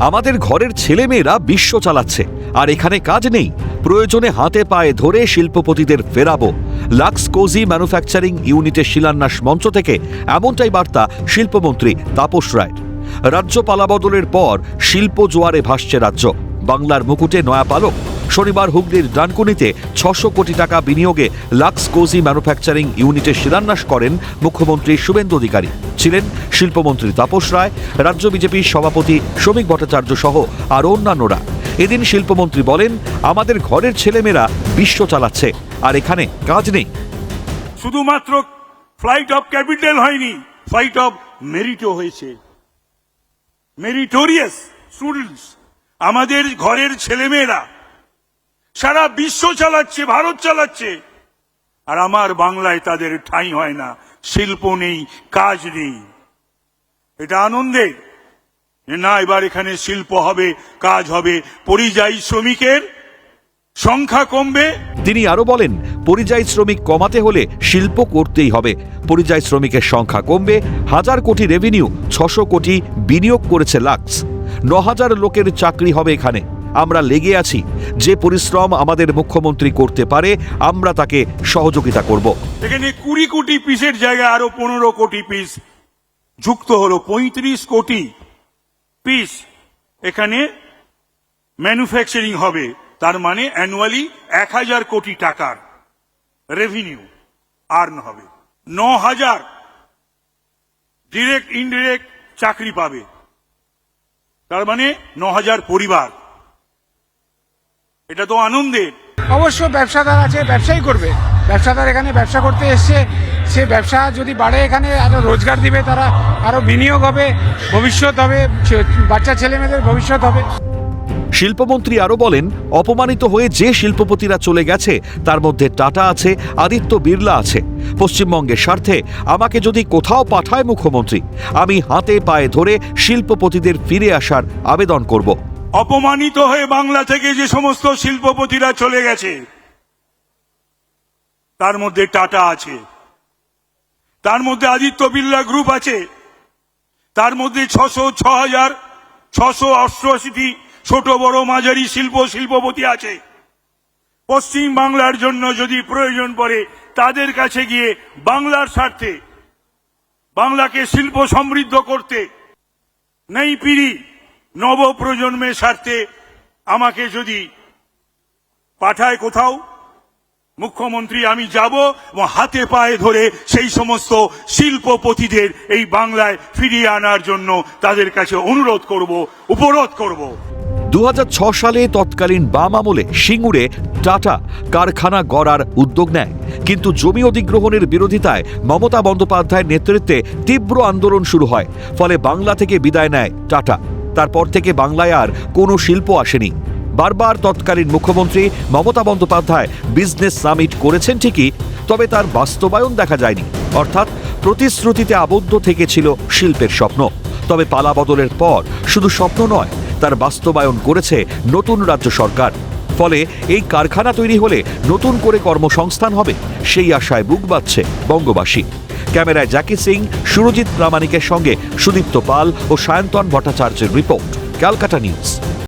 আমাদের ঘরের ছেলেমেয়েরা বিশ্ব চালাচ্ছে আর এখানে কাজ নেই, প্রয়োজনে হাতে পায়ে ধরে শিল্পপতিদের ফেরাবো। লাক্স কোজি ম্যানুফ্যাকচারিং ইউনিটের শিলান্যাস মঞ্চ থেকে এমনটাই বার্তা শিল্পমন্ত্রী তাপস রায়ের। রাজ্য পালাবদলের পর শিল্প জোয়ারে ভাসছে রাজ্য। বাংলার মুকুটে নয়া পালক। শনিবার হুগলির ডানকুনিতে 600 কোটি টাকা বিনিয়োগে লাক্স কোজি ম্যানুফ্যাকচারিং ইউনিটের শিলান্যাস করেন মুখ্যমন্ত্রী শুভেন্দু অধিকারী। ছিলেন শিল্পমন্ত্রী তাপস রায়, রাজ্য বিজেপির সভাপতি শ্রমিক ভট্টাচার্য সহ আরও অন্যান্যরা। এদিন শিল্পমন্ত্রী বলেন, আমাদের ঘরের ছেলেমেয়েরা বিশ্ব চালাচ্ছে আর এখানে কাজ নেই। শুধুমাত্র ফ্লাইট অফ ক্যাপিটাল হয়নি, ফ্লাইট অফ মেরিটও হয়েছে। মেরিটোরিয়াস স্টুডেন্টস, আমাদের ঘরের ছেলেমেয়েরা সারা বিশ্ব চালাচ্ছে, ভারত চালাচ্ছে, আর আমার বাংলায় তাদের ঠাঁই হয় না। শিল্প নেই, কাজ নেই। এটা আনন্দের না, এবার এখানে শিল্প হবে, কাজ হবে, পরিযায়ী শ্রমিকের সংখ্যা কমবে। তিনি আরো বলেন, পরিযায়ী শ্রমিক কমাতে হলে শিল্প করতেই হবে। পরিযায়ী শ্রমিকের সংখ্যা কমবে, 1000 কোটি রেভিনিউ, 600 কোটি বিনিয়োগ করেছে লাক্স। 9000 লোকের চাকরি হবে এখানে। আমরা লেগে আছি, যে পরিশ্রম আমাদের মুখ্যমন্ত্রী করতে পারে আমরা তাকে সহযোগিতা করব। এখানে 20 কোটি পিসের জায়গায় আরো 15 কোটি পিস যুক্ত হলো, 35 কোটি পিস এখানে ম্যানুফ্যাকচারিং হবে। তার মানে অ্যানুয়ালি 1000 কোটি টাকার রেভিনিউ আর্ন হবে। 9000 ডিরেক্ট ইনডিরেক্ট চাকরি পাবে, তার মানে 9000 পরিবার। এটা তো আনন্দের। অবশ্য ব্যবসাদার আছে, ব্যবসাই করবে। ব্যবসাদার এখানে ব্যবসা করতে এসছে, সে ব্যবসা যদি বাড়ে, এখানে আরো রোজগার দিবে, তারা আরো বিনিয়োগ হবে, ভবিষ্যৎ হবে, বাচ্চা ছেলে মেয়েদের ভবিষ্যৎ হবে। শিল্পমন্ত্রী আরো বলেন, অপমানিত হয়ে যে শিল্পপতিরা চলে গেছে তার মধ্যে টাটা আছে, আদিত্য বিড়লা আছে। পশ্চিমবঙ্গের স্বার্থে আমাকে যদি কোথাও পাঠায় মুখ্যমন্ত্রী, আমি হাতে পায়ে ধরে শিল্পপতিদের ফিরে আসার আবেদন করব। অপমানিত হয়ে বাংলা থেকে যে সমস্ত শিল্পপতিরা চলে গেছে তার মধ্যে টাটা আছে, তার মধ্যে আদিত্য বিড়লা গ্রুপ আছে, তার মধ্যে 6688টি ছোট বড় মাঝারি শিল্পপতি আছে। পশ্চিম বাংলার জন্য যদি প্রয়োজন পড়ে তাদের কাছে গিয়ে বাংলার স্বার্থে, বাংলাকে শিল্প সমৃদ্ধ করতে, নেই পিড়ি নব প্রজন্মের স্বার্থে আমাকে যদি পাঠায় কোথাও মুখ্যমন্ত্রী, আমি যাব এবং হাতে পায়ে ধরে সেই সমস্ত শিল্পপতিদের এই বাংলায় ফিরিয়ে আনার জন্য তাদের কাছে অনুরোধ করব, উপরোধ করব। 2006 সালে তৎকালীন বাম আমলে সিঙ্গুরে টাটা কারখানা গড়ার উদ্যোগ নেয়, কিন্তু জমি অধিগ্রহণের বিরোধিতায় মমতা বন্দ্যোপাধ্যায়ের নেতৃত্বে তীব্র আন্দোলন শুরু হয়। ফলে বাংলা থেকে বিদায় নেয় টাটা। তারপর থেকে বাংলায় আর কোনো শিল্প আসেনি। বারবার তৎকালীন মুখ্যমন্ত্রী মমতা বন্দ্যোপাধ্যায় বিজনেস সামিট করেছেন ঠিকই, তবে তার বাস্তবায়ন দেখা যায়নি। অর্থাৎ প্রতিশ্রুতিতে আবদ্ধ থেকেছিল শিল্পের স্বপ্ন। তবে পালাবদলের পর শুধু স্বপ্ন নয়, তার বাস্তবায়ন করেছে নতুন রাজ্য সরকার। ফলে এই কারখানা তৈরি হলে নতুন করে কর্মসংস্থান হবে, সেই আশায় বুক বাঁধছে বঙ্গবাসী। ক্যামেরায় জ্যাকি সিং, সুরজিৎ প্রামাণিকের সঙ্গে সুদীপ্ত পাল ও সায়ন্তন ভট্টাচার্যের রিপোর্ট, ক্যালকাটা নিউজ।